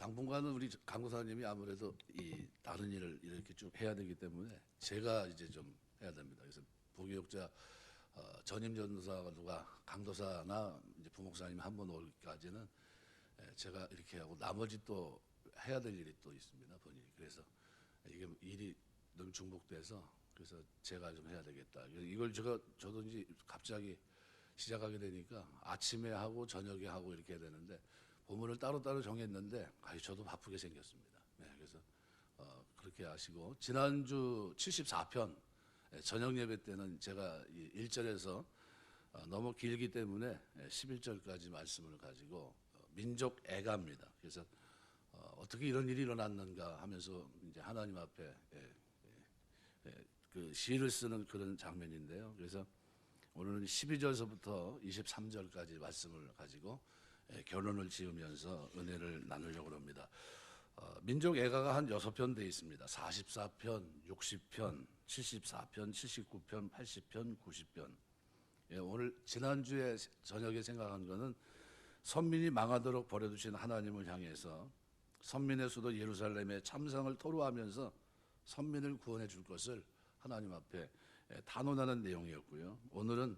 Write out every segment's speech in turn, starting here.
당분간은 우리 강도사님이 아무래도 이 다른 일을 이렇게 쭉 해야 되기 때문에 제가 이제 좀 해야 됩니다. 그래서 부교육자 전임 전도사가 누가 강도사나 이제 부목사님 한 분 올까지는 제가 이렇게 하고 나머지 또 해야 될 일이 또 있습니다, 본인이. 그래서 이게 일이 너무 중복돼서 그래서 제가 좀 해야 되겠다. 이걸 저도 이제 갑자기 시작하게 되니까 아침에 하고 저녁에 하고 이렇게 해야 되는데 본문을 따로따로 정했는데 저도 바쁘게 생겼습니다. 네, 그래서 그렇게 하시고 지난주 74편 저녁 예배 때는 제가 1절에서 너무 길기 때문에 11절까지 말씀을 가지고 민족 애가입니다. 그래서 어떻게 이런 일이 일어났는가 하면서 이제 하나님 앞에 그 시를 쓰는 그런 장면인데요. 그래서 오늘은 12절서부터 23절까지 말씀을 가지고 결론을 지으면서 은혜를 나누려고 합니다. 민족 애가가 한 6편 되어 있습니다. 44편, 60편, 74편, 79편, 80편, 90편. 오늘 지난주에 저녁에 생각한 거는 선민이 망하도록 버려두신 하나님을 향해서 선민의 수도 예루살렘에 참상을 토로하면서 선민을 구원해 줄 것을 하나님 앞에 단언하는 내용이었고요. 오늘은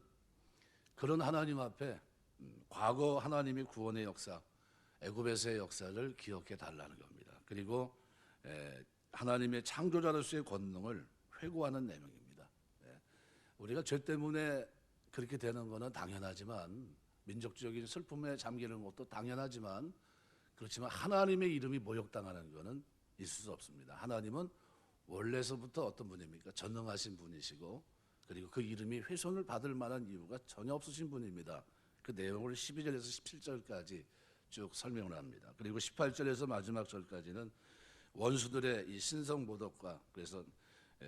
그런 하나님 앞에 과거 하나님이 구원의 역사, 애굽에서의 역사를 기억해 달라는 겁니다. 그리고 하나님의 창조자로서의 권능을 회고하는 내용입니다. 우리가 죄 때문에 그렇게 되는 것은 당연하지만 민족적인 슬픔에 잠기는 것도 당연하지만 그렇지만 하나님의 이름이 모욕당하는 것은 있을 수 없습니다. 하나님은 원래서부터 어떤 분입니까? 전능하신 분이시고 그리고 그 이름이 훼손을 받을 만한 이유가 전혀 없으신 분입니다. 그 내용을 12절에서 17절까지 쭉 설명을 합니다. 그리고 18절에서 마지막 절까지는 원수들의 이 신성모독과 그래서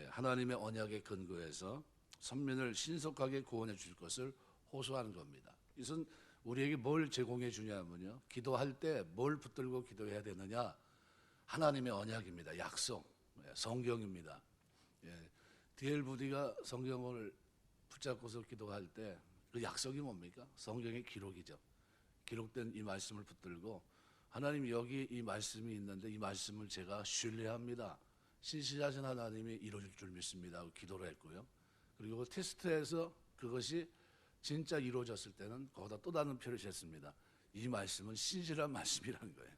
하나님의 언약에 근거해서 선민을 신속하게 구원해 줄 것을 호소하는 겁니다. 이것은 우리에게 뭘 제공해 주냐면요. 기도할 때 뭘 붙들고 기도해야 되느냐? 하나님의 언약입니다. 약속, 성경입니다. D.L. 부디가 성경을 붙잡고서 기도할 때 그 약속이 뭡니까? 성경의 기록이죠. 기록된 이 말씀을 붙들고 하나님 여기 이 말씀이 있는데 이 말씀을 제가 신뢰합니다. 신실하신 하나님이 이루어질 줄 믿습니다 하고 기도를 했고요. 그리고 테스트에서 그것이 진짜 이루어졌을 때는 거기다 또 다른 표를 쳤습니다. 이 말씀은 신실한 말씀이라는 거예요.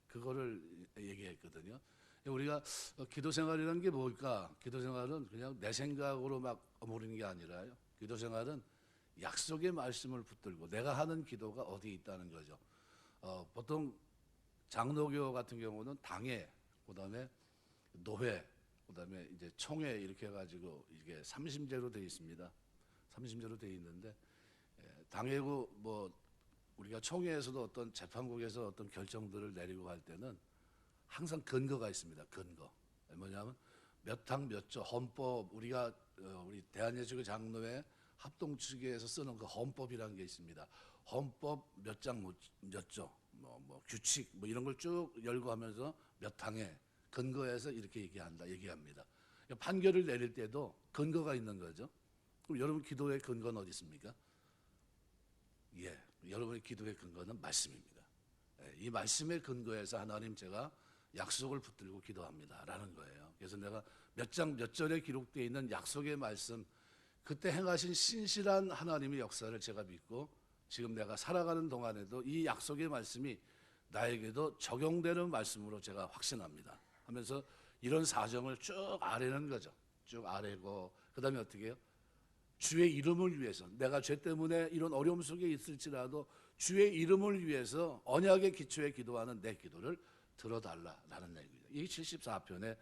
그거를 얘기했거든요. 우리가 기도 생활이라는 게 뭘까? 기도 생활은 그냥 내 생각으로 막 어무리는 게 아니라요. 기도 생활은 약속의 말씀을 붙들고 내가 하는 기도가 어디에 있다는 거죠. 보통 장로교 같은 경우는 당회, 그다음에 노회, 그다음에 이제 총회 이렇게 해가지고 이게 삼심제로 되어 있습니다. 삼심제로 되어 있는데 당회고 뭐 우리가 총회에서도 어떤 재판국에서 어떤 결정들을 내리고 할 때는 항상 근거가 있습니다. 근거 뭐냐면 몇 항 몇 조 헌법 우리가 우리 대한예수교 장로회 합동측에서 쓰는 그 헌법이라는 게 있습니다. 헌법 몇 장 몇 조, 뭐 규칙 뭐 이런 걸 쭉 열고 하면서 몇 항에 근거해서 이렇게 얘기합니다. 판결을 내릴 때도 근거가 있는 거죠. 그럼 여러분 기도의 근거는 어디 있습니까? 여러분의 기도의 근거는 말씀입니다. 이 말씀의 근거에서 하나님 제가 약속을 붙들고 기도합니다라는 거예요. 그래서 내가 몇 장 몇 절에 기록되어 있는 약속의 말씀 그때 행하신 신실한 하나님의 역사를 제가 믿고 지금 내가 살아가는 동안에도 이 약속의 말씀이 나에게도 적용되는 말씀으로 제가 확신합니다 하면서 이런 사정을 쭉 아뢰는 거죠. 쭉 아뢰고 그 다음에 어떻게 해요? 주의 이름을 위해서 내가 죄 때문에 이런 어려움 속에 있을지라도 주의 이름을 위해서 언약의 기초에 기도하는 내 기도를 들어달라라는 내용입니다. 이게 74편의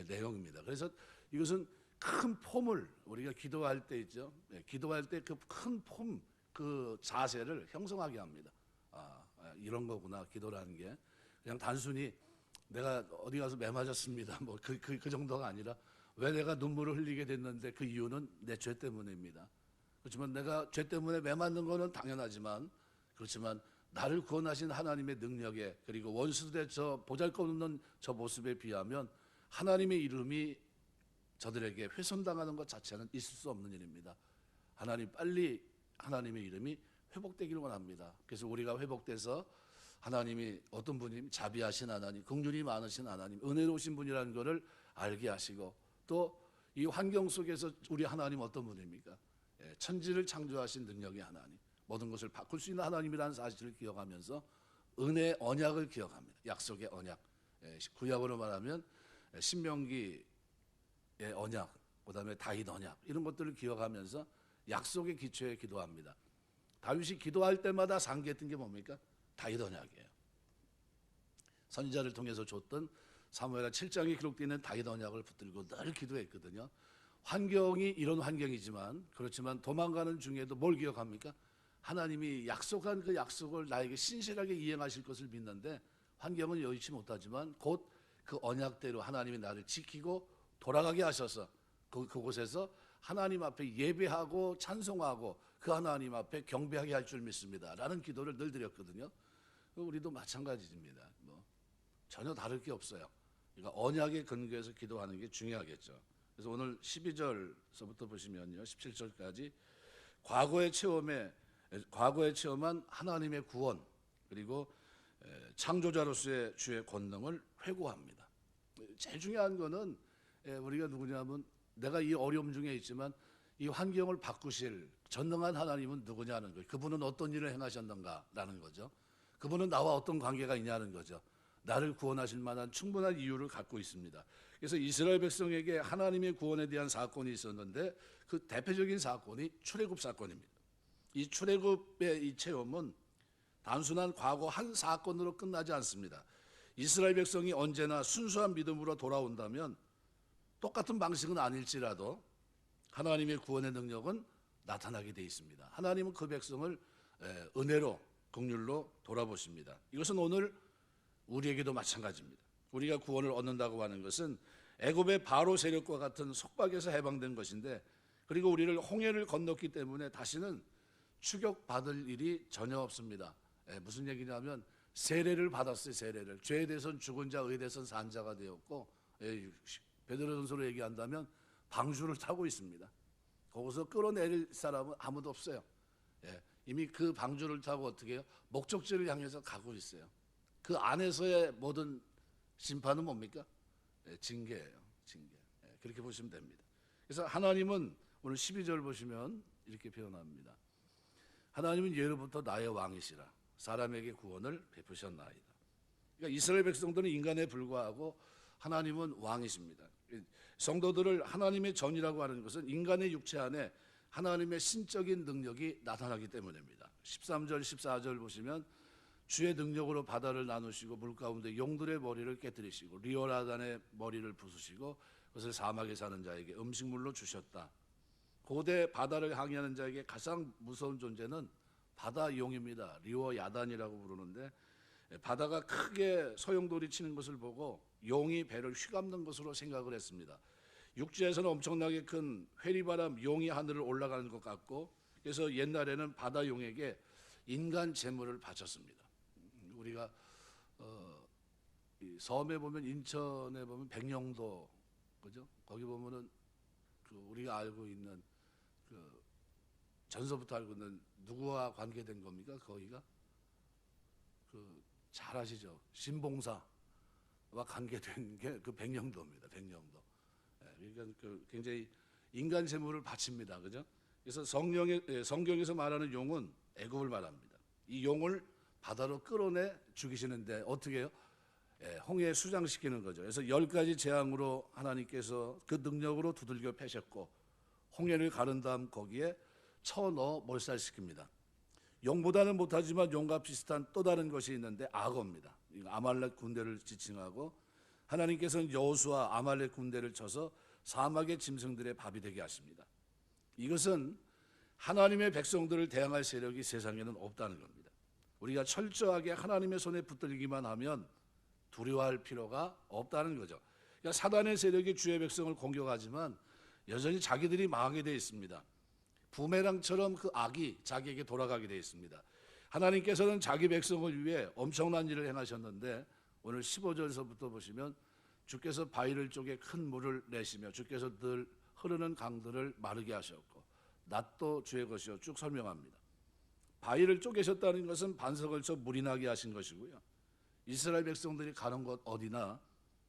내용입니다. 그래서 이것은 큰 폼을 우리가 기도할 때 있죠. 기도할 때 그 큰 폼, 그 자세를 형성하게 합니다. 이런 거구나 기도라는 게 그냥 단순히 내가 어디 가서 매 맞았습니다. 뭐 그 정도가 아니라 왜 내가 눈물을 흘리게 됐는데 그 이유는 내 죄 때문입니다. 그렇지만 내가 죄 때문에 매 맞는 거는 당연하지만 그렇지만 나를 구원하신 하나님의 능력에 그리고 원수들의 저 보잘것없는 저 모습에 비하면 하나님의 이름이 저들에게 훼손당하는 것 자체는 있을 수 없는 일입니다. 하나님 빨리 하나님의 이름이 회복되기를 원합니다. 그래서 우리가 회복돼서 하나님이 어떤 분이 자비하신 하나님, 긍휼이 많으신 하나님, 은혜로우신 분이라는 것을 알게 하시고, 또 이 환경 속에서 우리 하나님 어떤 분입니까? 천지를 창조하신 능력의 하나님, 모든 것을 바꿀 수 있는 하나님이라는 사실을 기억하면서 은혜의 언약을 기억합니다. 약속의 언약. 구약으로 말하면 신명기의 언약, 그다음에 다윗 언약, 이런 것들을 기억하면서 약속의 기초에 기도합니다. 다윗이 기도할 때마다 상기했던 게 뭡니까? 다윗 언약이에요. 선지자를 통해서 줬던 사무엘하 7장에 기록되어 있는 다윗 언약을 붙들고 늘 기도했거든요. 환경이 이런 환경이지만, 그렇지만 도망가는 중에도 뭘 기억합니까? 하나님이 약속한 그 약속을 나에게 신실하게 이행하실 것을 믿는데, 환경은 여의치 못하지만 곧 그 언약대로 하나님이 나를 지키고 돌아가게 하셔서 그곳에서 하나님 앞에 예배하고 찬송하고 그 하나님 앞에 경배하게 할 줄 믿습니다 라는 기도를 늘 드렸거든요. 우리도 마찬가지입니다. 전혀 다를 게 없어요. 그러니까 언약의 근거에서 기도하는 게 중요하겠죠. 그래서 오늘 12절서부터 보시면요, 17절까지 과거에 체험한 하나님의 구원, 그리고 창조자로서의 주의 권능을 회고합니다. 제일 중요한 거는 우리가 누구냐면, 내가 이 어려움 중에 있지만 이 환경을 바꾸실 전능한 하나님은 누구냐는 거예요. 그분은 어떤 일을 행하셨는가라는 거죠. 그분은 나와 어떤 관계가 있냐는 거죠. 나를 구원하실 만한 충분한 이유를 갖고 있습니다. 그래서 이스라엘 백성에게 하나님의 구원에 대한 사건이 있었는데, 그 대표적인 사건이 출애굽 사건입니다. 이 출애굽의 이 체험은 단순한 과거 한 사건으로 끝나지 않습니다. 이스라엘 백성이 언제나 순수한 믿음으로 돌아온다면 똑같은 방식은 아닐지라도 하나님의 구원의 능력은 나타나게 되어 있습니다. 하나님은 그 백성을 은혜로, 긍휼로 돌아보십니다. 이것은 오늘 우리에게도 마찬가지입니다. 우리가 구원을 얻는다고 하는 것은 애굽의 바로 세력과 같은 속박에서 해방된 것인데, 그리고 우리를 홍해를 건넜기 때문에 다시는 추격받을 일이 전혀 없습니다. 무슨 얘기냐면, 세례를 받았어요. 세례를. 죄에 대해서는 죽은 자, 의에 대해서는 산 자가 되었고, 베드로전서로 얘기한다면 방주를 타고 있습니다. 거기서 끌어내릴 사람은 아무도 없어요. 이미 그 방주를 타고 어떻게 해요? 목적지를 향해서 가고 있어요. 그 안에서의 모든 심판은 뭡니까? 징계예요. 징계. 그렇게 보시면 됩니다. 그래서 하나님은 오늘 12절 보시면 이렇게 표현합니다. 하나님은 예로부터 나의 왕이시라 사람에게 구원을 베푸셨나이다. 그러니까 이스라엘 백성들은 인간에 불과하고 하나님은 왕이십니다. 성도들을 하나님의 전이라고 하는 것은 인간의 육체 안에 하나님의 신적인 능력이 나타나기 때문입니다. 13절 14절 보시면, 주의 능력으로 바다를 나누시고 물 가운데 용들의 머리를 깨뜨리시고 리오라단의 머리를 부수시고 그것을 사막에 사는 자에게 음식물로 주셨다. 고대 바다를 항해하는 자에게 가장 무서운 존재는 바다 용입니다. 리오야단이라고 부르는데, 바다가 크게 소용돌이 치는 것을 보고 용이 배를 휘감는 것으로 생각을 했습니다. 육지에서는 엄청나게 큰 회리바람 용이 하늘을 올라가는 것 같고, 그래서 옛날에는 바다 용에게 인간 제물을 바쳤습니다. 우리가 이 섬에 보면, 인천에 보면 백령도, 그죠? 거기 보면은 그 우리가 알고 있는 그 전서부터 알고 있는 누구와 관계된 겁니까? 거기가 그 잘 아시죠? 신봉사와 관계된 게 그 백령도입니다. 백령도. 그러니까 그 굉장히 인간 제물을 바칩니다. 그죠? 그래서 성경에서 말하는 용은 애굽을 말합니다. 이 용을 바다로 끌어내 죽이시는데 어떻게 해요? 홍해에 수장시키는 거죠. 그래서 10가지 재앙으로 하나님께서 그 능력으로 두들겨 패셨고, 홍해를 가른 다음 거기에 쳐넣어 몰살시킵니다. 용보다는 못하지만 용과 비슷한 또 다른 것이 있는데 악어입니다. 아말렉 군대를 지칭하고, 하나님께서는 여호수아 아말렉 군대를 쳐서 사막의 짐승들의 밥이 되게 하십니다. 이것은 하나님의 백성들을 대항할 세력이 세상에는 없다는 겁니다. 우리가 철저하게 하나님의 손에 붙들기만 하면 두려워할 필요가 없다는 거죠. 그러니까 사단의 세력이 주의 백성을 공격하지만 여전히 자기들이 망하게 되어 있습니다. 부메랑처럼 그 악이 자기에게 돌아가게 되어 있습니다. 하나님께서는 자기 백성을 위해 엄청난 일을 행하셨는데, 오늘 15절에서부터 보시면 주께서 바위를 쪼개 큰 물을 내시며 주께서 늘 흐르는 강들을 마르게 하셨고 낫도 주의 것이요 쭉 설명합니다. 바위를 쪼개셨다는 것은 반석을 쳐 물이 나게 하신 것이고요. 이스라엘 백성들이 가는 곳 어디나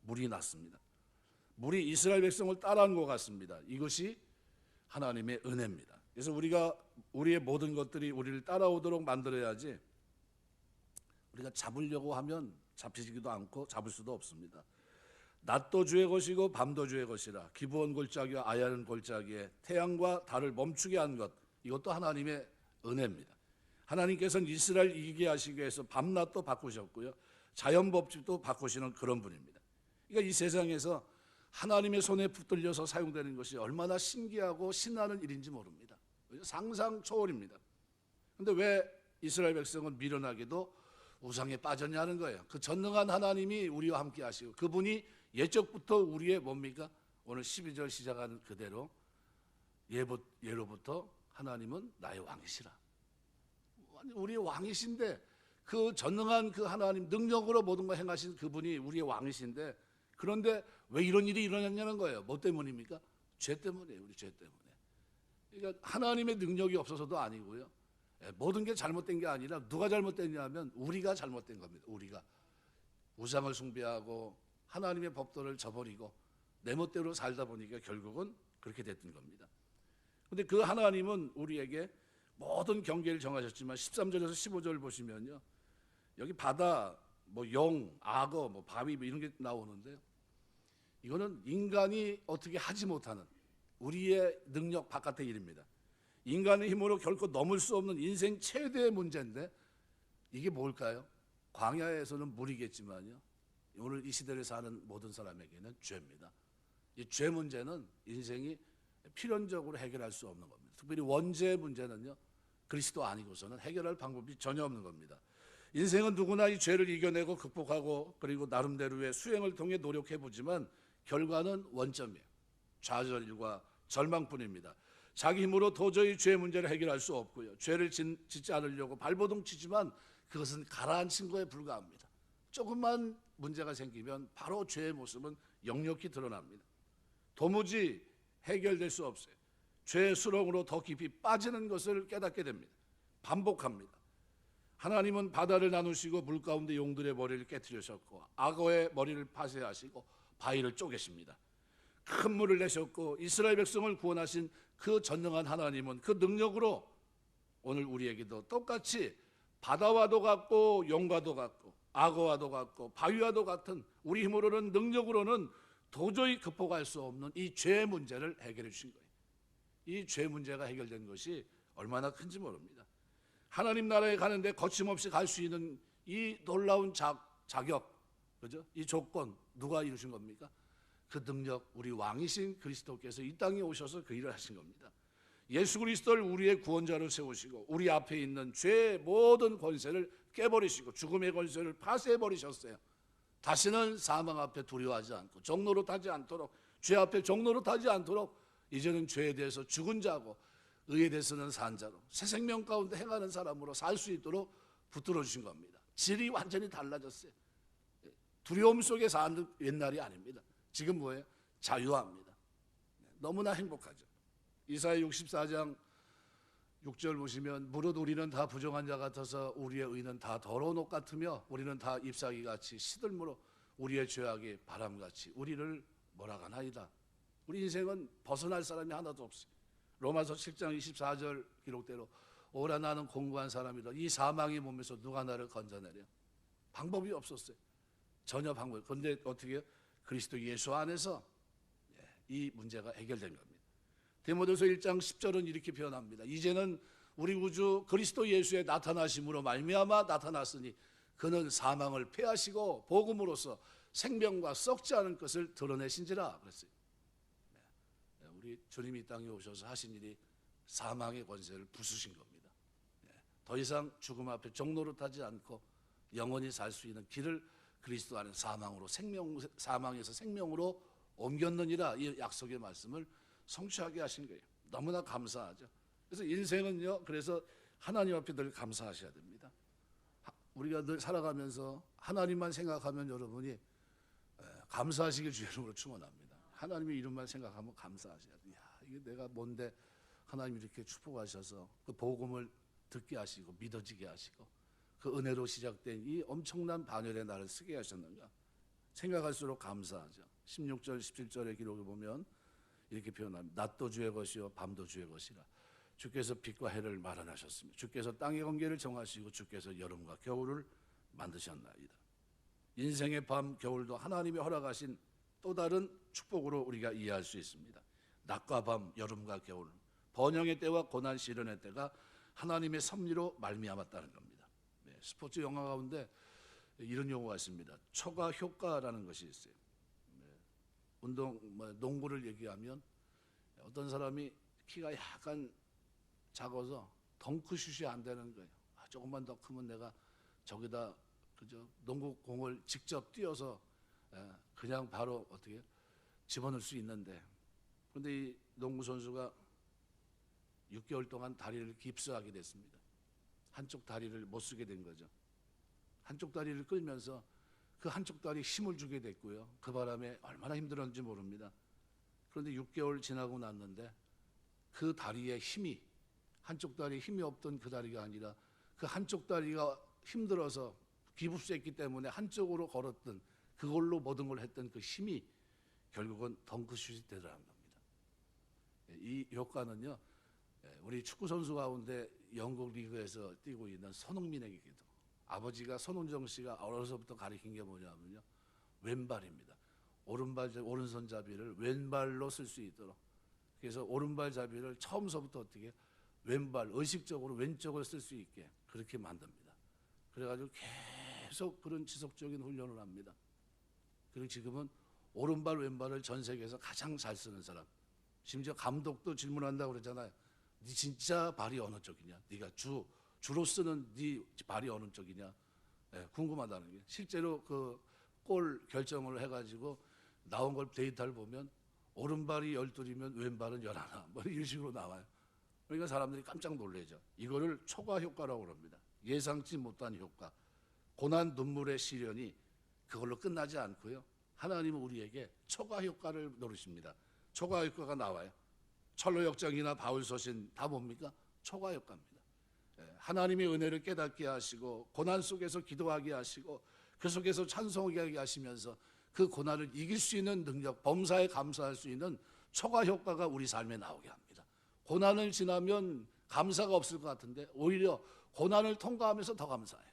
물이 났습니다. 물이 이스라엘 백성을 따라온 것 같습니다. 이것이 하나님의 은혜입니다. 그래서 우리가 우리의 모든 것들이 우리를 따라오도록 만들어야지, 우리가 잡으려고 하면 잡히지도 않고 잡을 수도 없습니다. 낮도 주의 것이고 밤도 주의 것이라. 기브온 골짜기와 아야른 골짜기에 태양과 달을 멈추게 한 것, 이것도 하나님의 은혜입니다. 하나님께서는 이스라엘 이기게 하시기 위해서 밤낮도 바꾸셨고요, 자연 법칙도 바꾸시는 그런 분입니다. 그러니까 이 세상에서 하나님의 손에 붙들려서 사용되는 것이 얼마나 신기하고 신나는 일인지 모릅니다. 상상 초월입니다. 그런데 왜 이스라엘 백성은 미련하게도 우상에 빠졌냐는 거예요. 그 전능한 하나님이 우리와 함께 하시고, 그분이 예적부터 우리의 뭡니까? 오늘 12절 시작하는 그대로 예로부터 하나님은 나의 왕이시라. 우리의 왕이신데, 그 전능한 그 하나님, 능력으로 모든 걸 행하신 그분이 우리의 왕이신데, 그런데 왜 이런 일이 일어났냐는 거예요. 뭐 때문입니까? 죄 때문이에요. 우리 죄 때문에. 그러니까 하나님의 능력이 없어서도 아니고요, 모든 게 잘못된 게 아니라 누가 잘못됐냐면 우리가 잘못된 겁니다. 우리가 우상을 숭배하고 하나님의 법도를 저버리고 내 멋대로 살다 보니까 결국은 그렇게 됐던 겁니다. 그런데 그 하나님은 우리에게 모든 경계를 정하셨지만 13절에서 15절 보시면요, 여기 바다, 뭐 영, 악어, 뭐 바위, 뭐 이런 게 나오는데요, 이거는 인간이 어떻게 하지 못하는 우리의 능력 바깥의 일입니다. 인간의 힘으로 결코 넘을 수 없는 인생 최대의 문제인데, 이게 뭘까요? 광야에서는 물이겠지만요, 오늘 이 시대를 사는 모든 사람에게는 죄입니다. 이 죄 문제는 인생이 필연적으로 해결할 수 없는 겁니다. 특별히 원죄 문제는요, 그리스도 아니고서는 해결할 방법이 전혀 없는 겁니다. 인생은 누구나 이 죄를 이겨내고 극복하고 그리고 나름대로의 수행을 통해 노력해보지만 결과는 원점이에요. 좌절과 절망뿐입니다. 자기 힘으로 도저히 죄 문제를 해결할 수 없고요, 죄를 짓지 않으려고 발버둥 치지만 그것은 가라앉힌 거에 불과합니다. 조금만 문제가 생기면 바로 죄의 모습은 역력히 드러납니다. 도무지 해결될 수 없어요. 죄의 수렁으로 더 깊이 빠지는 것을 깨닫게 됩니다. 반복합니다. 하나님은 바다를 나누시고 물 가운데 용들의 머리를 깨뜨리셨고 악어의 머리를 파쇄하시고 바위를 쪼개십니다. 큰 물을 내셨고 이스라엘 백성을 구원하신 그 전능한 하나님은 그 능력으로 오늘 우리에게도 똑같이 바다와도 같고 용과도 같고 악어와도 같고 바위와도 같은 우리 힘으로는, 능력으로는 도저히 극복할 수 없는 이 죄 문제를 해결해 주신 거예요. 이 죄 문제가 해결된 것이 얼마나 큰지 모릅니다. 하나님 나라에 가는데 거침없이 갈 수 있는 이 놀라운 자격, 그죠? 이 조건 누가 이루신 겁니까? 그 능력, 우리 왕이신 그리스도께서 이 땅에 오셔서 그 일을 하신 겁니다. 예수 그리스도를 우리의 구원자로 세우시고 우리 앞에 있는 죄의 모든 권세를 깨버리시고 죽음의 권세를 파쇄해버리셨어요. 다시는 사망 앞에 두려워하지 않고 종로로 타지 않도록, 죄 앞에 종로로 타지 않도록 이제는 죄에 대해서 죽은 자고 의에 대해서는 산 자로 새 생명 가운데 행하는 사람으로 살 수 있도록 붙들어 주신 겁니다. 질이 완전히 달라졌어요. 두려움 속에 사는 옛날이 아닙니다. 지금 뭐예요? 자유합니다. 너무나 행복하죠. 이사야 64장 6절 보시면 무릇 우리는 다 부정한 자 같아서 우리의 의는 다 더러운 옷 같으며 우리는 다 잎사귀같이 시들므로 우리의 죄악이 바람같이 우리를 몰아가나이다. 우리 인생은 벗어날 사람이 하나도 없어요. 로마서 7장 24절 기록대로 오라 나는 공고한 사람이다. 이 사망의 몸에서 누가 나를 건져내려? 방법이 없었어요. 전혀 방법이. 그런데 어떻게 해요? 그리스도 예수 안에서 이 문제가 해결된 겁니다. 디모데후서 1장 10절은 이렇게 표현합니다. 이제는 우리 구주 그리스도 예수의 나타나심으로 말미암아 나타났으니 그는 사망을 패하시고 복음으로써 생명과 썩지 않은 것을 드러내신지라 그랬어요. 우리 주님이 이 땅에 오셔서 하신 일이 사망의 권세를 부수신 겁니다. 더 이상 죽음 앞에 종로로 타지 않고 영원히 살 수 있는 길을 그리스도 안에 사망에서 생명으로 옮겼느니라, 이 약속의 말씀을 성취하게 하신 거예요. 너무나 감사하죠. 그래서 인생은요, 그래서 하나님 앞에 늘 감사하셔야 됩니다. 우리가 늘 살아가면서 하나님만 생각하면 여러분이 감사하시길 주의 이름으로 축원합니다. 하나님의 이름만 생각하면 감사하셔야 돼요. 이게 내가 뭔데 하나님이 이렇게 축복하셔서 그 복음을 듣게 하시고 믿어지게 하시고 그 은혜로 시작된 이 엄청난 반열의 날을 쓰게 하셨는가 생각할수록 감사하죠. 16절 17절의 기록을 보면 이렇게 표현합니다. 낮도 주의 것이요 밤도 주의 것이라. 주께서 빛과 해를 마련하셨습니다. 주께서 땅의 관계를 정하시고 주께서 여름과 겨울을 만드셨나이다. 인생의 밤 겨울도 하나님이 허락하신 또 다른 축복으로 우리가 이해할 수 있습니다. 낮과 밤 여름과 겨울 번영의 때와 고난 시련의 때가 하나님의 섭리로 말미암았다는 겁니다. 네, 스포츠 영화 가운데 이런 용어가 있습니다. 초과 효과라는 것이 있어요. 농구를 얘기하면 어떤 사람이 키가 약간 작아서 덩크슛이 안 되는 거예요. 조금만 더 크면 내가 저기다 그저 농구 공을 직접 뛰어서 그냥 바로 어떻게 집어넣을 수 있는데, 그런데 이 농구 선수가 6개월 동안 다리를 깁스하게 됐습니다. 한쪽 다리를 못 쓰게 된 거죠. 한쪽 다리를 끌면서 그 한쪽 다리에 힘을 주게 됐고요. 그 바람에 얼마나 힘들었는지 모릅니다. 그런데 6개월 지나고 났는데 그 다리에 힘이, 한쪽 다리에 힘이 없던 그 다리가 아니라 그 한쪽 다리가 힘들어서 기부스했기 때문에 한쪽으로 걸었던 그걸로 모든 걸 했던 그 힘이 결국은 덩크슛이 되더라는 겁니다. 이 효과는요, 우리 축구 선수 가운데 영국 리그에서 뛰고 있는 손흥민에게도, 아버지가 손흥정 씨가 어려서부터 가르친 게 뭐냐면요, 왼발입니다. 오른손잡이를 왼발로 쓸 수 있도록. 그래서 오른발잡이를 처음서부터 어떻게 왼발, 의식적으로 왼쪽을 쓸 수 있게 그렇게 만듭니다. 그래가지고 계속 그런 지속적인 훈련을 합니다. 그리고 지금은 오른발, 왼발을 전 세계에서 가장 잘 쓰는 사람. 심지어 감독도 질문한다고 그러잖아요. 네 진짜 발이 어느 쪽이냐? 네가 주로 쓰는 네 발이 어느 쪽이냐? 궁금하다는 게. 실제로 그 골 결정을 해가지고 나온 걸 데이터를 보면 오른발이 12이면 왼발은 11, 뭐 이런 식으로 나와요. 그러니까 사람들이 깜짝 놀라죠. 이거를 초과 효과라고 합니다. 예상치 못한 효과. 고난 눈물의 시련이 그걸로 끝나지 않고요. 하나님은 우리에게 초과 효과를 노리십니다. 초과 효과가 나와요. 철로역정이나 바울서신 다 뭡니까? 초과 효과입니다. 하나님의 은혜를 깨닫게 하시고 고난 속에서 기도하게 하시고 그 속에서 찬송하게 하시면서 그 고난을 이길 수 있는 능력, 범사에 감사할 수 있는 초과 효과가 우리 삶에 나오게 합니다. 고난을 지나면 감사가 없을 것 같은데 오히려 고난을 통과하면서 더 감사해요.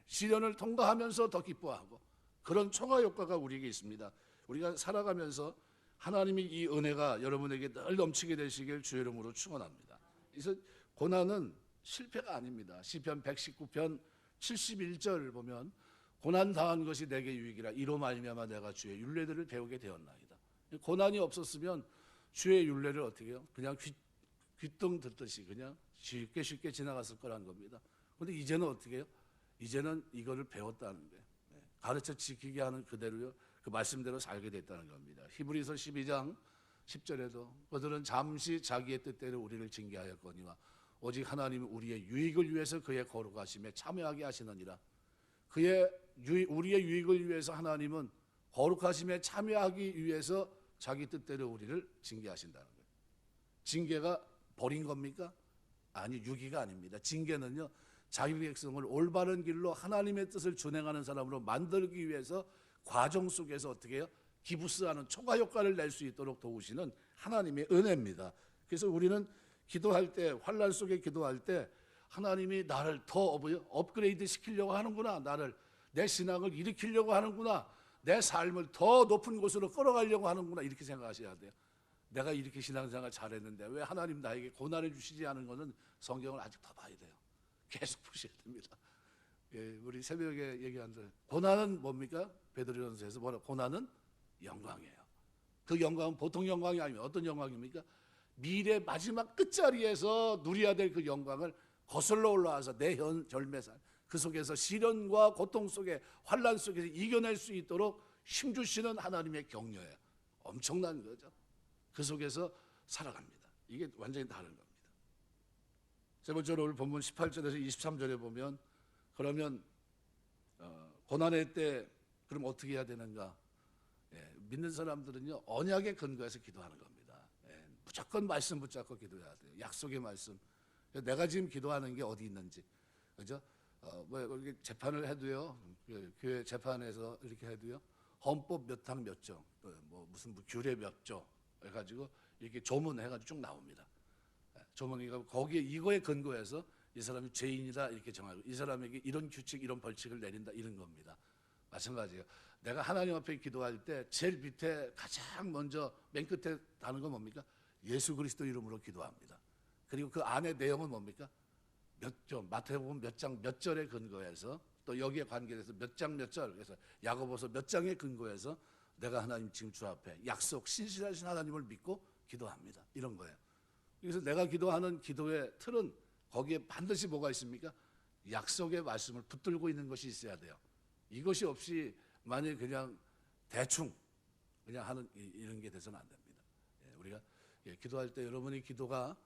시련을 통과하면서 더 기뻐하고 그런 초과 효과가 우리에게 있습니다. 우리가 살아가면서 하나님이 이 은혜가 여러분에게 늘 넘치게 되시길 주의 이름으로 축원합니다. 그래서 고난은 실패가 아닙니다. 시편 119편 71절 보면 고난 당한 것이 내게 유익이라 이로 말미암아 내가 주의 율례들을 배우게 되었나이다. 고난이 없었으면 주의 율례를 어떻게 해요? 그냥 귀등 듣듯이 그냥 쉽게 지나갔을 거라는 겁니다. 그런데 이제는 어떻게 해요? 이제는 이거를 배웠다는 거예요. 가르쳐 지키게 하는 그대로요, 그 말씀대로 살게 됐다는 겁니다. 히브리서 12장 10절에도 그들은 잠시 자기의 뜻대로 우리를 징계하였거니와 오직 하나님은 우리의 유익을 위해서 그의 거룩하심에 참여하게 하시느니라. 우리의 유익을 위해서 하나님은 거룩하심에 참여하기 위해서 자기 뜻대로 우리를 징계하신다는 거예요. 징계가 버린 겁니까? 아니, 유기가 아닙니다. 징계는요, 자기 백성을 올바른 길로 하나님의 뜻을 준행하는 사람으로 만들기 위해서 과정 속에서 어떻게 해요? 기부스하는 초과 효과를 낼 수 있도록 도우시는 하나님의 은혜입니다. 그래서 우리는 기도할 때, 환난 속에 기도할 때 하나님이 나를 더 업그레이드 시키려고 하는구나, 내 신앙을 일으키려고 하는구나, 내 삶을 더 높은 곳으로 끌어가려고 하는구나, 이렇게 생각하셔야 돼요. 내가 이렇게 신앙생활 잘했는데 왜 하나님 나에게 고난을 주시지 않은 것은 성경을 아직 더 봐야 돼요. 계속 보셔야 됩니다. 우리 새벽에 얘기한 대로 고난은 뭡니까? 베드로전서에서 뭐라? 고난은 영광이에요. 그 영광은 보통 영광이 아니면 어떤 영광입니까? 미래 마지막 끝자리에서 누려야 될 그 영광을 거슬러 올라와서 내 현 절매살 그 속에서 시련과 고통 속에 환난 속에서 이겨낼 수 있도록 힘주시는 하나님의 격려예요. 엄청난 거죠. 그 속에서 살아갑니다. 이게 완전히 다른 겁니다. 세 번째로 오늘 본문 18절에서 23절에 보면 그러면 고난의 때 그럼 어떻게 해야 되는가? 믿는 사람들은요, 언약에 근거해서 기도하는 겁니다. 무조건 말씀 붙잡고 기도해야 돼요. 약속의 말씀. 내가 지금 기도하는 게 어디 있는지, 그죠? 뭐 이렇게 재판을 해도요, 교회 재판에서 이렇게 해도요, 헌법 몇 항 몇 조, 뭐 무슨 뭐 규례 몇 조 해가지고 이렇게 조문해가지고 쭉 나옵니다. 조문이가 거기에 이거에 근거해서 이 사람이 죄인이다 이렇게 정하고 이 사람에게 이런 규칙, 이런 벌칙을 내린다 이런 겁니다. 마찬가지예요. 내가 하나님 앞에 기도할 때 제일 밑에 가장 먼저 맨 끝에 다는 건 뭡니까? 예수 그리스도 이름으로 기도합니다. 그리고 그 안에 내용은 뭡니까? 몇 절, 마태복음 몇 장 몇 절에 근거해서 또 여기에 관계돼서 몇 장 몇 절, 그래서 야고보서 몇 장에 근거해서 내가 하나님 지금 주 앞에 약속 신실하신 하나님을 믿고 기도합니다. 이런 거예요. 그래서 내가 기도하는 기도의 틀은 거기에 반드시 뭐가 있습니까? 약속의 말씀을 붙들고 있는 것이 있어야 돼요. 이것이 없이 만약 그냥 대충 그냥 하는 이런 게 돼서는 안 됩니다. 우리가 기도할 때 여러분의 기도가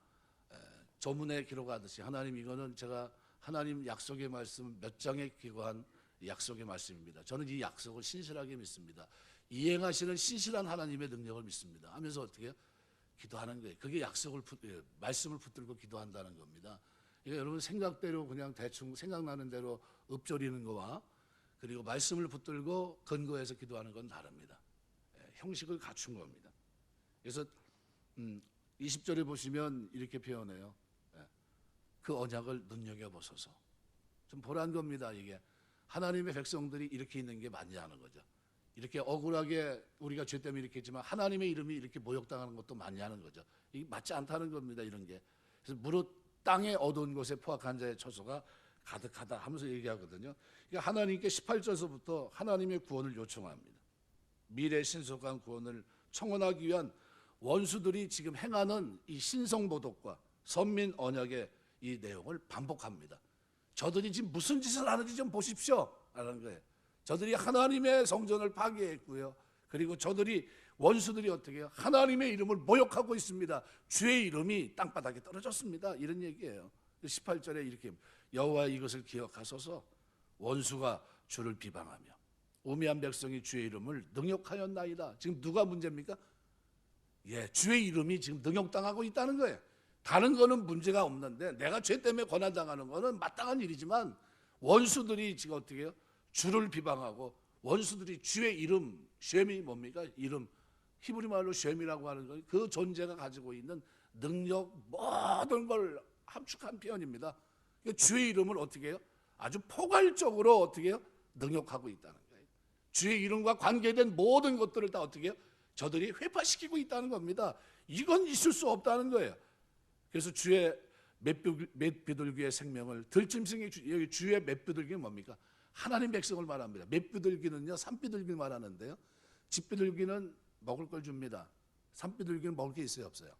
조문에 기록하듯이 하나님 이거는 제가 하나님 약속의 말씀 몇 장에 기고한 약속의 말씀입니다. 저는 이 약속을 신실하게 믿습니다. 이행하시는 신실한 하나님의 능력을 믿습니다. 하면서 어떻게 해요? 기도하는 거예요. 그게 약속을 말씀을 붙들고 기도한다는 겁니다. 그러니까 여러분 생각대로 그냥 대충 생각나는 대로 읊조리는 거와 그리고 말씀을 붙들고 근거해서 기도하는 건 다릅니다. 형식을 갖춘 겁니다. 그래서 20절에 보시면 이렇게 표현해요. 그 언약을 눈여겨보소서. 좀 보란 겁니다. 이게 하나님의 백성들이 이렇게 있는 게 맞냐 하는 거죠. 이렇게 억울하게 우리가 죄 때문에 이렇게 했지만 하나님의 이름이 이렇게 모욕당하는 것도 맞냐 하는 거죠. 이게 맞지 않다는 겁니다. 이런 게. 그래서 무릇 땅에 어두운 곳에 포악한 자의 처소가 가득하다 하면서 얘기하거든요. 그러니까 하나님께 18절서부터 하나님의 구원을 요청합니다. 미래 신속한 구원을 청원하기 위한 원수들이 지금 행하는 이 신성모독과 선민 언약의 이 내용을 반복합니다. 저들이 지금 무슨 짓을 하는지 좀 보십시오 라는 거예요. 저들이 하나님의 성전을 파괴했고요. 그리고 저들이 원수들이 어떻게 해요? 하나님의 이름을 모욕하고 있습니다. 주의 이름이 땅바닥에 떨어졌습니다. 이런 얘기예요. 18절에 이렇게 여호와 이것을 기억하소서. 원수가 주를 비방하며 우매한 백성이 주의 이름을 능욕하였나이다. 지금 누가 문제입니까? 주의 이름이 지금 능욕당하고 있다는 거예요. 다른 거는 문제가 없는데 내가 죄 때문에 고난당하는 거는 마땅한 일이지만 원수들이 지금 어떻게 해요? 주를 비방하고 원수들이 주의 이름, 쉐미 뭡니까? 이름, 히브리 말로 쉐미라고 하는 거, 그 존재가 가지고 있는 능력 모든 걸 함축한 표현입니다. 주의 이름을 어떻게 해요? 아주 포괄적으로 어떻게 해요? 능욕하고 있다는 거예요. 주의 이름과 관계된 모든 것들을 다 어떻게 해요? 저들이 회파시키고 있다는 겁니다. 이건 있을 수 없다는 거예요. 그래서 주의 맷비둘기의 생명을 들짐승이 여기 주의 맷비둘기는 뭡니까? 하나님 백성을 말합니다. 맷비둘기는요 산비둘기를 말하는데요. 집비둘기는 먹을 걸 줍니다. 산비둘기는 먹을 게 있어요 없어요?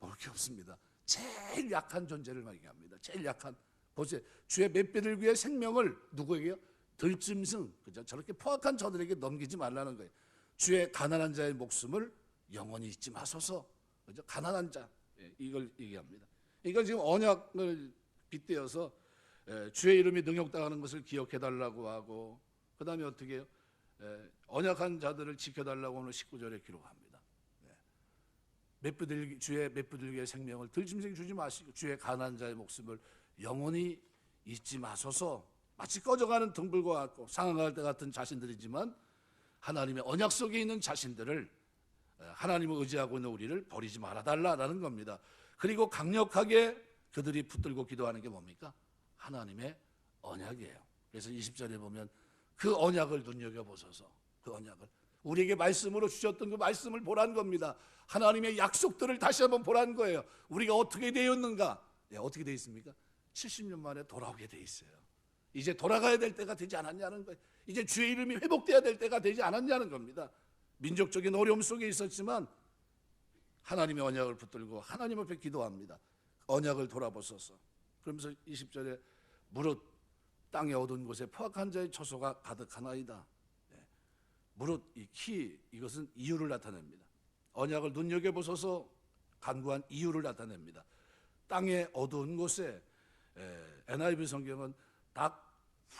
먹을 게 없습니다. 제일 약한 존재를 얘기합니다. 제일 약한. 보세요. 주의 맷비둘기의 생명을 누구에게요? 들짐승. 그죠? 저렇게 포악한 저들에게 넘기지 말라는 거예요. 주의 가난한 자의 목숨을 영원히 잊지 마소서. 그죠? 가난한 자. 이걸 얘기합니다. 이건 지금 언약을 빗대어서 주의 이름이 능욕당하는 것을 기억해달라고 하고 그 다음에 어떻게 해요? 언약한 자들을 지켜달라고 하는 19절에 기록합니다. 주의 맷비둘기의 생명을 들짐승 주지 마시고 주의 가난한 자의 목숨을 영원히 잊지 마소서. 마치 꺼져가는 등불과 같고 상황할 때 같은 자신들이지만 하나님의 언약 속에 있는 자신들을 하나님을 의지하고 있는 우리를 버리지 말아달라라는 겁니다. 그리고 강력하게 그들이 붙들고 기도하는 게 뭡니까? 하나님의 언약이에요. 그래서 20절에 보면 그 언약을 눈여겨보소서. 그 언약을 우리에게 말씀으로 주셨던 그 말씀을 보란 겁니다. 하나님의 약속들을 다시 한번 보란 거예요. 우리가 어떻게 되었는가? 어떻게 되어 있습니까? 70년 만에 돌아오게 되어 있어요. 이제 돌아가야 될 때가 되지 않았냐는 거예요. 이제 주의 이름이 회복돼야 될 때가 되지 않았냐는 겁니다. 민족적인 어려움 속에 있었지만 하나님의 언약을 붙들고 하나님 앞에 기도합니다. 언약을 돌아보소서. 그러면서 20절에 무릇 땅의 어두운 곳에 포악한 자의 처소가 가득하나이다. 무릇 이것은 이유를 나타냅니다. 언약을 눈여겨보소서. 간구한 이유를 나타냅니다. 땅의 어두운 곳에 NIV 성경은 dark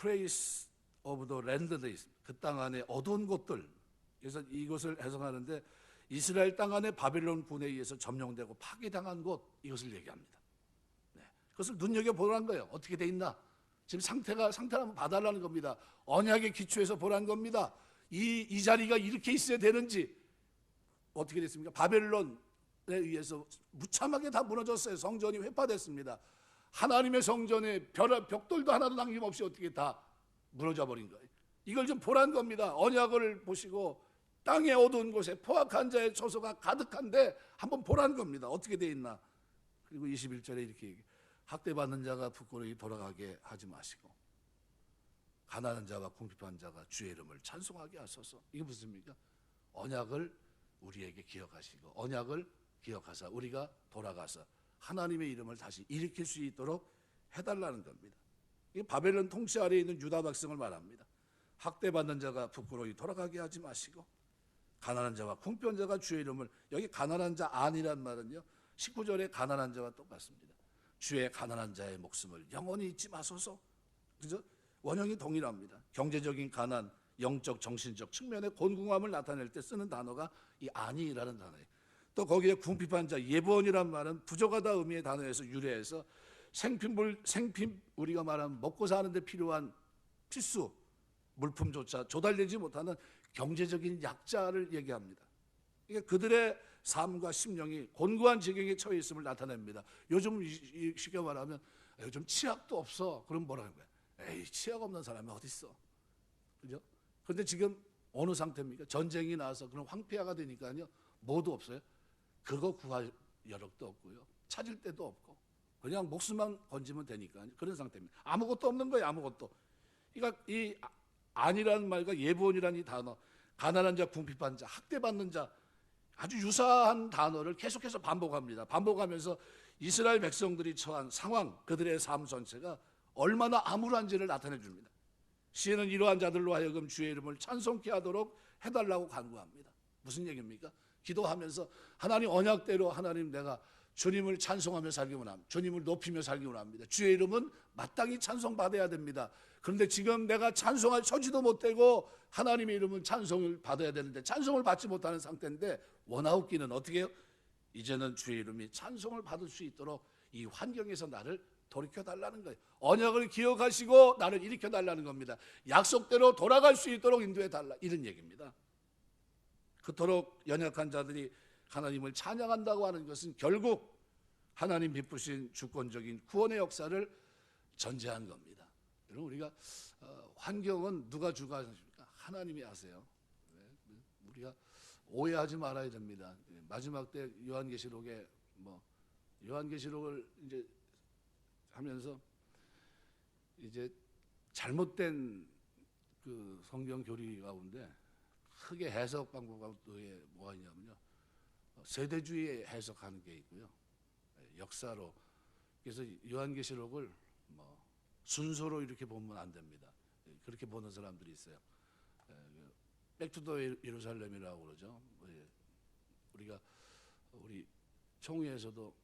place of the land 돼 있습니다. 그 땅 안에 어두운 곳들. 그래서 이것을 해석하는데 이스라엘 땅 안에 바벨론 군에 의해서 점령되고 파괴당한 곳 이것을 얘기합니다. 그것을 눈여겨보라는 거예요. 어떻게 돼 있나? 지금 상태를 한번 봐달라는 겁니다. 언약의 기초에서 보라는 겁니다. 이 자리가 이렇게 있어야 되는지. 어떻게 됐습니까? 바벨론에 의해서 무참하게 다 무너졌어요. 성전이 회파됐습니다. 하나님의 성전에 벽돌도 하나도 남김없이 어떻게 다 무너져 버린 거예요. 이걸 좀 보라는 겁니다. 언약을 보시고 땅의 어두운 곳에 포악한 자의 처소가 가득한데 한번 보라는 겁니다. 어떻게 돼 있나. 그리고 21절에 이렇게 얘기해요. 학대받는 자가 부끄러이 돌아가게 하지 마시고 가난한 자와 궁핍한 자가 주의 이름을 찬송하게 하소서. 이게 무슨입니까? 언약을 우리에게 기억하시고 언약을 기억하사 우리가 돌아가서 하나님의 이름을 다시 일으킬 수 있도록 해달라는 겁니다. 이게 바벨론 통치 아래에 있는 유다 백성을 말합니다. 학대받는 자가 부끄러이 돌아가게 하지 마시고 가난한 자와 궁핍한 자가 주의 이름을, 여기 가난한 자 아니란 말은요 19절에 가난한 자와 똑같습니다. 주의 가난한 자의 목숨을 영원히 잊지 마소서. 그죠? 원형이 동일합니다. 경제적인 가난, 영적, 정신적 측면의 곤궁함을 나타낼 때 쓰는 단어가 이 아니라는 단어예요. 또 거기에 궁핍한 자, 예부원이란 말은 부족하다 의미의 단어에서 유래해서 생필 우리가 말하면 먹고 사는데 필요한 필수 물품조차 조달되지 못하는 경제적인 약자를 얘기합니다. 이게 그들의 삶과 심령이 곤고한 지경에 처해 있음을 나타냅니다. 요즘 쉽게 말하면 요즘 치약도 없어. 그럼 뭐라는 거야? 에이, 치약 없는 사람이 어디 있어? 그죠? 그런데 지금 어느 상태입니까? 전쟁이 나서 그런 황폐화가 되니까요. 뭐도 없어요. 그거 구할 여력도 없고요. 찾을 데도 없고 그냥 목숨만 건지면 되니까 그런 상태입니다. 아무것도 없는 거예요. 아무것도. 그러니까 이 아니라는 말과 예부원이라는 이 단어, 가난한 자, 궁핍한 자, 학대받는 자, 아주 유사한 단어를 계속해서 반복합니다. 반복하면서 이스라엘 백성들이 처한 상황, 그들의 삶 전체가 얼마나 암울한지를 나타내 줍니다. 시인은 이러한 자들로 하여금 주의 이름을 찬송케 하도록 해달라고 간구합니다. 무슨 얘기입니까? 기도하면서 하나님 언약대로 하나님 내가 주님을 찬송하며 살기 원합니다. 주님을 높이며 살기 원합니다. 주의 이름은 마땅히 찬송받아야 됩니다. 그런데 지금 내가 찬송할 처지도 못되고 하나님의 이름은 찬송을 받아야 되는데 찬송을 받지 못하는 상태인데 원하옵기는 어떻게 해요? 이제는 주의 이름이 찬송을 받을 수 있도록 이 환경에서 나를 돌이켜달라는 거예요. 언약을 기억하시고 나를 일으켜달라는 겁니다. 약속대로 돌아갈 수 있도록 인도해달라, 이런 얘기입니다. 그토록 연약한 자들이 하나님을 찬양한다고 하는 것은 결국 하나님 베푸신 주권적인 구원의 역사를 전제한 겁니다. 여러분, 우리가 환경은 누가 주관하십니까? 하나님이 하세요. 우리가 오해하지 말아야 됩니다. 마지막 때 요한계시록에 요한계시록을 이제 하면서 이제 잘못된 그 성경 교리 가운데 크게 해석 방법 가운데 뭐가 있냐면요, 세대주의 해석하는 게 있고요, 역사로. 그래서 요한계시록을 순서로 이렇게 보면 안 됩니다. 그렇게 보는 사람들이 있어요. 백투더 예루살렘이라고 그러죠. 우리 총회에서도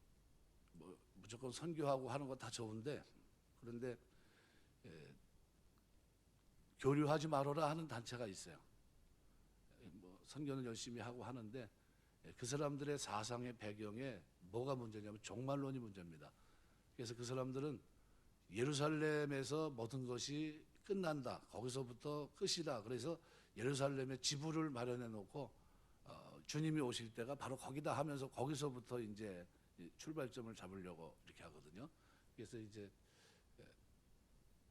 무조건 선교하고 하는 거 다 좋은데, 그런데 교류하지 말아라 하는 단체가 있어요. 선교는 열심히 하고 하는데 그 사람들의 사상의 배경에 뭐가 문제냐면 종말론이 문제입니다. 그래서 그 사람들은 예루살렘에서 모든 것이 끝난다, 거기서부터 끝이다. 그래서 예루살렘에 지부를 마련해 놓고 주님이 오실 때가 바로 거기다 하면서 거기서부터 이제 출발점을 잡으려고 이렇게 하거든요. 그래서 이제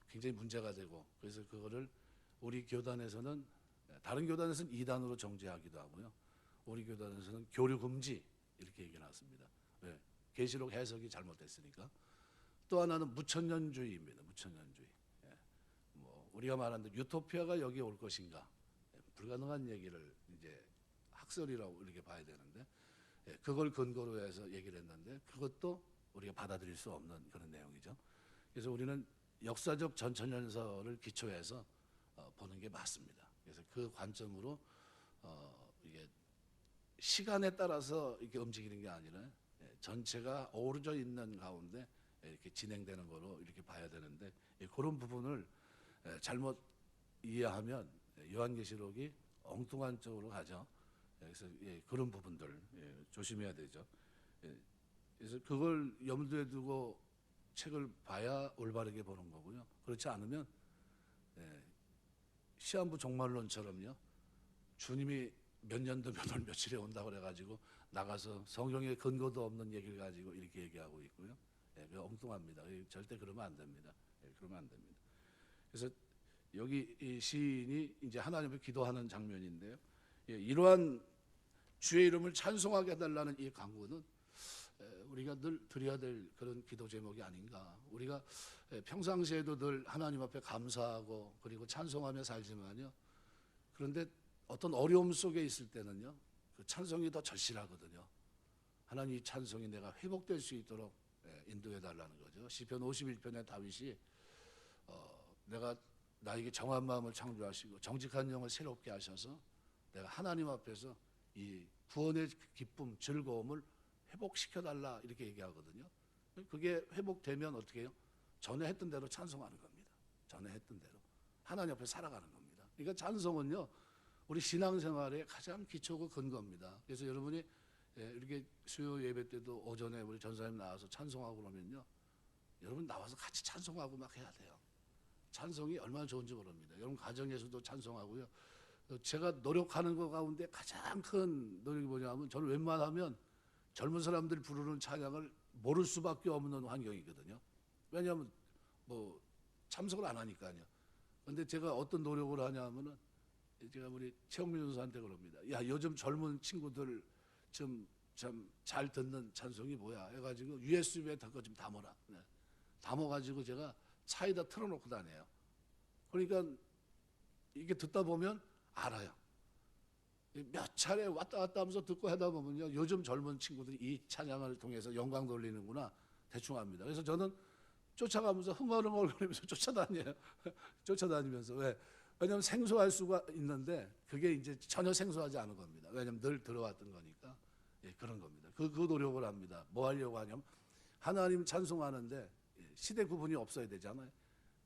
굉장히 문제가 되고, 그래서 그거를 우리 교단에서는, 다른 교단에서는 이단으로 정죄하기도 하고요, 우리 교단에서는 교류 금지 이렇게 얘기해 놨습니다. 왜? 계시록 해석이 잘못됐으니까. 또 하나는 무천년주의입니다. 무천년주의. 우리가 말하는 유토피아가 여기에 올 것인가, 불가능한 얘기를 이제 학설이라고 이렇게 봐야 되는데, 그걸 근거로 해서 얘기를 했는데 그것도 우리가 받아들일 수 없는 그런 내용이죠. 그래서 우리는 역사적 전천연설을 기초해서 보는 게 맞습니다. 그래서 그 관점으로 이게 시간에 따라서 이렇게 움직이는 게 아니라 전체가 어우러져 있는 가운데 이렇게 진행되는 거로 이렇게 봐야 되는데, 그런 부분을 잘못 이해하면 요한계시록이 엉뚱한 쪽으로 가죠. 그래서 그런 부분들 조심해야 되죠. 그래서 그걸 염두에 두고 책을 봐야 올바르게 보는 거고요. 그렇지 않으면 시한부 종말론처럼요. 주님이 몇 년도 몇 월 며칠에 온다고 그래가지고 나가서 성경에 근거도 없는 얘기를 가지고 이렇게 얘기하고 있고요. 그 엉뚱합니다. 절대 그러면 안 됩니다. 그러면 안 됩니다. 그래서 여기 이 시인이 이제 하나님을 기도하는 장면인데요. 이러한 주의 이름을 찬송하게 해달라는 이 간구는 우리가 늘 드려야 될 그런 기도 제목이 아닌가. 우리가 평상시에도 늘 하나님 앞에 감사하고 그리고 찬송하며 살지만요. 그런데 어떤 어려움 속에 있을 때는요, 그 찬송이 더 절실하거든요. 하나님 이 찬송이 내가 회복될 수 있도록 인도해 달라는 거죠. 시편 51편의 다윗이 내가 나에게 정한 마음을 창조하시고 정직한 영을 새롭게 하셔서 내가 하나님 앞에서 이 구원의 기쁨, 즐거움을 회복시켜 달라 이렇게 얘기하거든요. 그게 회복되면 어떻게 해요? 전에 했던 대로 찬송하는 겁니다. 전에 했던 대로 하나님 앞에 살아가는 겁니다. 그러니까 찬송은요, 우리 신앙생활의 가장 기초고 근거입니다. 그래서 여러분이 이렇게 수요 예배 때도 오전에 우리 전사님 나와서 찬송하고 그러면요, 여러분 나와서 같이 찬송하고 막 해야 돼요. 찬송이 얼마나 좋은지 모릅니다. 여러분 가정에서도 찬송하고요. 제가 노력하는 것 가운데 가장 큰 노력이 뭐냐면, 저는 웬만하면 젊은 사람들이 부르는 찬양을 모를 수밖에 없는 환경이거든요. 왜냐하면 뭐 참석을 안 하니까요. 그런데 제가 어떤 노력을 하냐면은, 제가 우리 최영민 전사한테 그럽니다. 야, 요즘 젊은 친구들 좀 잘 듣는 찬송이 뭐야 해가지고 USB에 다 좀 담아라. 담아가지고 제가 차에다 틀어놓고 다녀요. 그러니까 이게 듣다 보면 알아요. 몇 차례 왔다 갔다 하면서 듣고 하다 보면요, 요즘 젊은 친구들이 이 찬양을 통해서 영광 돌리는구나 대충 압니다. 그래서 저는 쫓아가면서 흥얼흥얼거리면서 쫓아다녀요. 쫓아다니면서. 왜냐하면 생소할 수가 있는데 그게 이제 전혀 생소하지 않은 겁니다. 왜냐하면 늘 들어왔던 거니까. 그런 겁니다. 그 노력을 합니다. 뭐 하려고 하냐면, 하나님 찬송하는데 시대 구분이 없어야 되잖아요.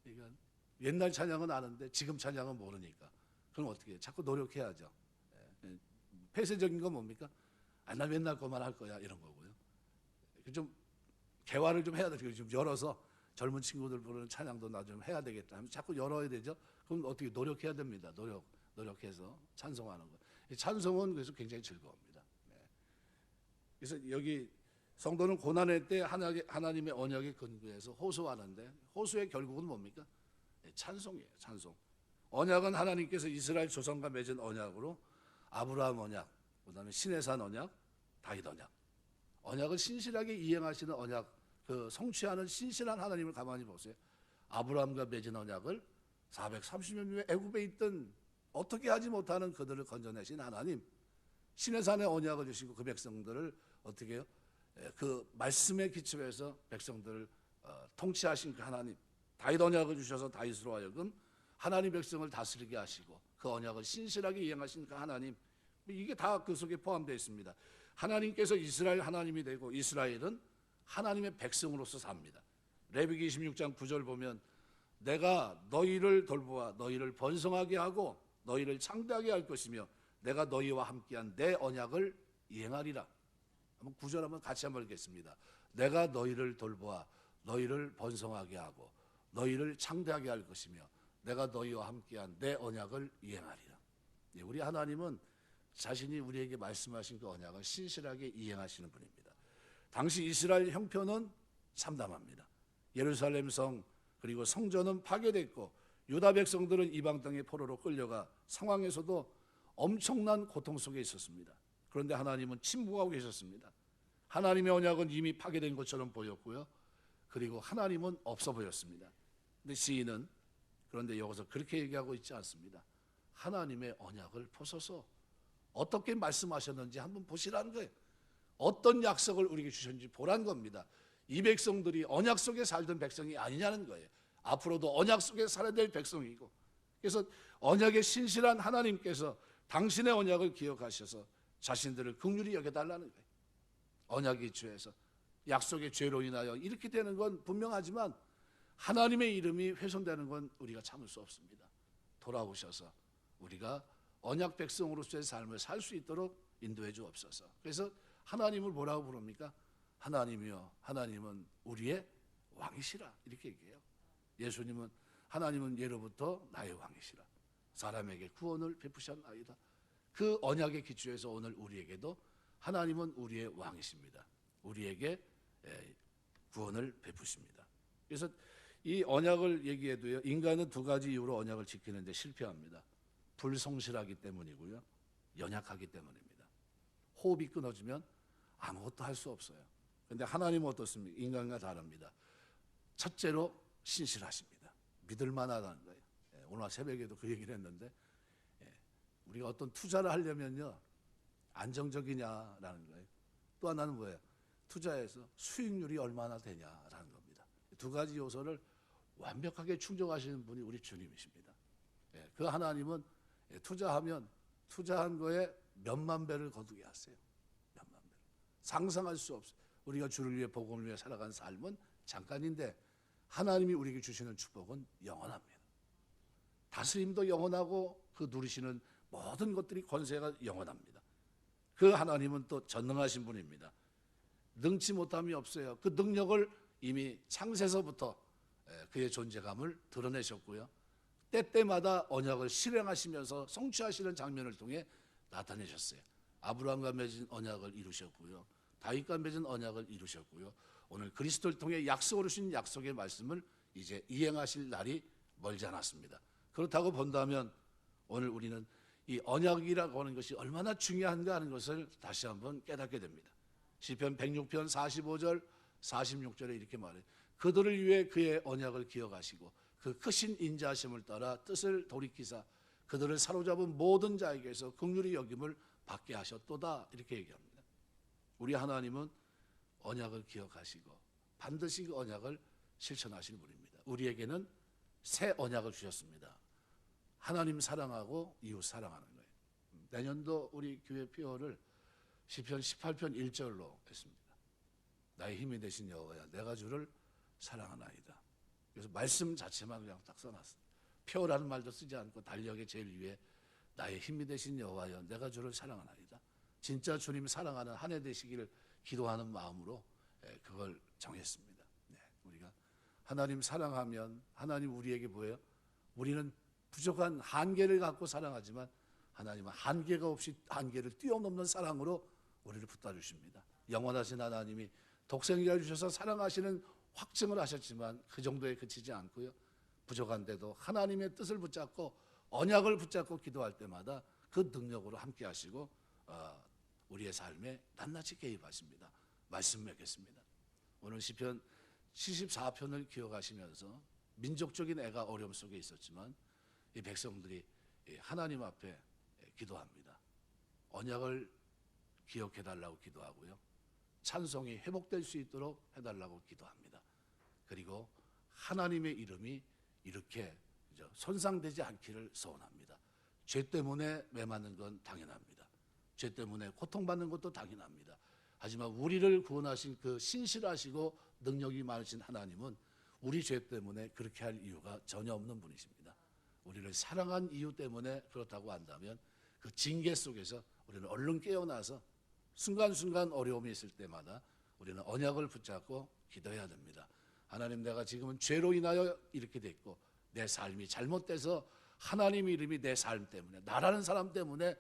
그러니까 옛날 찬양은 아는데 지금 찬양은 모르니까. 그럼 어떻게 해요? 자꾸 노력해야죠. 폐쇄적인 건 뭡니까? 나 맨날 거만 할 거야 이런 거고요. 좀 개화를 좀 해야 돼요. 좀 열어서 젊은 친구들 부르는 찬양도 나 좀 해야 되겠다 하면 자꾸 열어야 되죠. 그럼 어떻게 노력해야 됩니다. 노력해서 찬송하는 거. 찬송은 그래서 굉장히 즐거웁니다. 그래서 여기 성도는 고난의 때 하나님의 언약에 근거해서 호소하는데, 호소의 결국은 뭡니까? 찬송이에요. 찬송. 언약은 하나님께서 이스라엘 조상과 맺은 언약으로 아브라함 언약, 그다음에 시내산 언약, 다윗 언약. 언약을 신실하게 이행하시는 언약, 그 성취하는 신실한 하나님을 가만히 보세요. 아브라함과 맺은 언약을 430년 애굽에 있던 어떻게 하지 못하는 그들을 건져내신 하나님, 시내산의 언약을 주시고 그 백성들을 어떻게 해요? 그 말씀에 기초해서 백성들을 통치하신 그 하나님, 다윗 언약을 주셔서 다윗으로 하여금 하나님 백성을 다스리게 하시고 그 언약을 신실하게 이행하신 그 하나님, 이게 다 그 속에 포함되어 있습니다. 하나님께서 이스라엘 하나님이 되고 이스라엘은 하나님의 백성으로서 삽니다. 레위기 26장 9절 보면, 내가 너희를 돌보아 너희를 번성하게 하고 너희를 창대하게 할 것이며 내가 너희와 함께한 내 언약을 이행하리라. 한번 9절 한번 같이 한번 읽겠습니다. 내가 너희를 돌보아 너희를 번성하게 하고 너희를 창대하게 할 것이며 내가 너희와 함께한 내 언약을 이행하리라. 우리 하나님은 자신이 우리에게 말씀하신 그 언약을 신실하게 이행하시는 분입니다. 당시 이스라엘 형편은 참담합니다. 예루살렘 성 그리고 성전은 파괴됐고 유다 백성들은 이방 땅의 포로로 끌려가 상황에서도 엄청난 고통 속에 있었습니다. 그런데 하나님은 침묵하고 계셨습니다. 하나님의 언약은 이미 파괴된 것처럼 보였고요. 그리고 하나님은 없어 보였습니다. 근데 시인은 그런데 여기서 그렇게 얘기하고 있지 않습니다. 하나님의 언약을 보소서, 어떻게 말씀하셨는지 한번 보시라는 거예요. 어떤 약속을 우리에게 주셨는지 보라는 겁니다. 이 백성들이 언약 속에 살던 백성이 아니냐는 거예요. 앞으로도 언약 속에 살아야 될 백성이고, 그래서 언약의 신실한 하나님께서 당신의 언약을 기억하셔서 자신들을 긍휼히 여겨달라는 거예요. 언약의 죄에서, 약속의 죄로 인하여 이렇게 되는 건 분명하지만 하나님의 이름이 훼손되는 건 우리가 참을 수 없습니다. 돌아오셔서 우리가 언약 백성으로서의 삶을 살 수 있도록 인도해 주옵소서. 그래서 하나님을 뭐라고 부릅니까? 하나님이여, 하나님은 우리의 왕이시라 이렇게 얘기해요. 예수님은 하나님은 예로부터 나의 왕이시라. 사람에게 구원을 베푸셨나이다. 그 언약의 기초에서 오늘 우리에게도 하나님은 우리의 왕이십니다. 우리에게 구원을 베푸십니다. 그래서 이 언약을 얘기해도요, 인간은 두 가지 이유로 언약을 지키는데 실패합니다. 불성실하기 때문이고요, 연약하기 때문입니다. 호흡이 끊어지면 아무것도 할 수 없어요. 그런데 하나님은 어떻습니까? 인간과 다릅니다. 첫째로 신실하십니다. 믿을 만하다는 거예요. 오늘 새벽에도 그 얘기를 했는데, 우리가 어떤 투자를 하려면요, 안정적이냐라는 거예요. 또 하나는 뭐예요? 투자해서 수익률이 얼마나 되냐라는 겁니다. 두 가지 요소를 완벽하게 충족하시는 분이 우리 주님이십니다. 그 하나님은 투자하면 투자한 거에 몇만 배를 거두게 하세요. 몇만 배. 상상할 수 없어요. 우리가 주를 위해 복음을 위해 살아간 삶은 잠깐인데 하나님이 우리에게 주시는 축복은 영원합니다. 다스림도 영원하고 그 누리시는 모든 것들이 권세가 영원합니다. 그 하나님은 또 전능하신 분입니다. 능치 못함이 없어요. 그 능력을 이미 창세서부터 그의 존재감을 드러내셨고요. 때때마다 언약을 실행하시면서 성취하시는 장면을 통해 나타내셨어요. 아브라함과 맺은 언약을 이루셨고요. 다윗과 맺은 언약을 이루셨고요. 오늘 그리스도를 통해 약속으로 주신 약속의 말씀을 이제 이행하실 날이 멀지 않았습니다. 그렇다고 본다면 오늘 우리는 이 언약이라고 하는 것이 얼마나 중요한가 하는 것을 다시 한번 깨닫게 됩니다. 시편 106편 45절 46절에 이렇게 말해요. 그들을 위해 그의 언약을 기억하시고 그 크신 인자하심을 따라 뜻을 돌이키사 그들을 사로잡은 모든 자에게서 긍휼히 여김을 받게 하셨도다 이렇게 얘기합니다. 우리 하나님은 언약을 기억하시고 반드시 그 언약을 실천하시는 분입니다. 우리에게는 새 언약을 주셨습니다. 하나님 사랑하고 이웃 사랑하는 거예요. 내년도 우리 교회 표어를 시편 18편 1절로 했습니다. 나의 힘이 되신 여호와야 내가 주를 사랑하나이다. 그래서 말씀 자체만 그냥 딱 써놨어요. 표라는 말도 쓰지 않고 달력의 제일 위에 나의 힘이 되신 여호와여 내가 주를 사랑하나이다. 진짜 주님 사랑하는 한 해 되시기를 기도하는 마음으로 그걸 정했습니다. 우리가 하나님 사랑하면 하나님 우리에게 뭐예요? 우리는 부족한 한계를 갖고 사랑하지만 하나님은 한계가 없이 한계를 뛰어넘는 사랑으로 우리를 붙들어 주십니다. 영원하신 하나님이 독생자를 주셔서 사랑하시는 확증을 하셨지만 그 정도에 그치지 않고요. 부족한데도 하나님의 뜻을 붙잡고 언약을 붙잡고 기도할 때마다 그 능력으로 함께 하시고 우리의 삶에 낱낱이 개입하십니다. 말씀 맺겠습니다. 오늘 시편 74편을 기억하시면서 민족적인 애가 어려움 속에 있었지만 이 백성들이 하나님 앞에 기도합니다. 언약을 기억해달라고 기도하고요. 찬송이 회복될 수 있도록 해달라고 기도합니다. 그리고 하나님의 이름이 이렇게 손상되지 않기를 소원합니다. 죄 때문에 매맞는 건 당연합니다. 죄 때문에 고통받는 것도 당연합니다. 하지만 우리를 구원하신 그 신실하시고 능력이 많으신 하나님은 우리 죄 때문에 그렇게 할 이유가 전혀 없는 분이십니다. 우리를 사랑한 이유 때문에 그렇다고 한다면 그 징계 속에서 우리는 얼른 깨어나서 순간순간 어려움이 있을 때마다 우리는 언약을 붙잡고 기도해야 됩니다. 하나님 내가 지금은 죄로 인하여 이렇게 됐고 내 삶이 잘못돼서 하나님 이름이 내 삶 때문에 나라는 사람 때문에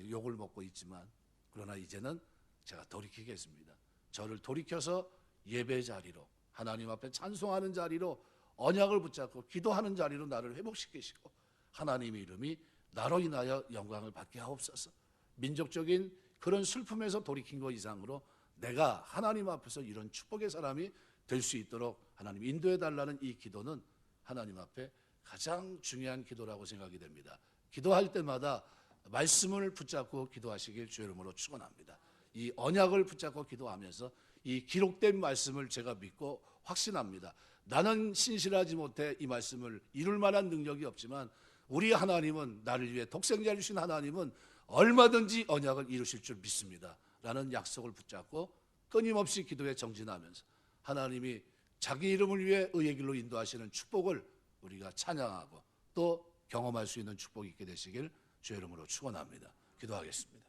욕을 먹고 있지만 그러나 이제는 제가 돌이키겠습니다. 저를 돌이켜서 예배 자리로 하나님 앞에 찬송하는 자리로 언약을 붙잡고 기도하는 자리로 나를 회복시키시고 하나님의 이름이 나로 인하여 영광을 받게 하옵소서. 민족적인 그런 슬픔에서 돌이킨 것 이상으로 내가 하나님 앞에서 이런 축복의 사람이 될 수 있도록 하나님 인도해 달라는 이 기도는 하나님 앞에 가장 중요한 기도라고 생각이 됩니다. 기도할 때마다 말씀을 붙잡고 기도하시길 주의 이름으로 축원합니다. 이 언약을 붙잡고 기도하면서 이 기록된 말씀을 제가 믿고 확신합니다. 나는 신실하지 못해 이 말씀을 이룰 만한 능력이 없지만 우리 하나님은 나를 위해 독생자를 주신 하나님은 얼마든지 언약을 이루실 줄 믿습니다. 라는 약속을 붙잡고 끊임없이 기도에 정진하면서 하나님이 자기 이름을 위해 의의 길로 인도하시는 축복을 우리가 찬양하고 또 경험할 수 있는 축복이 있게 되시길 주의 이름으로 축원합니다. 기도하겠습니다.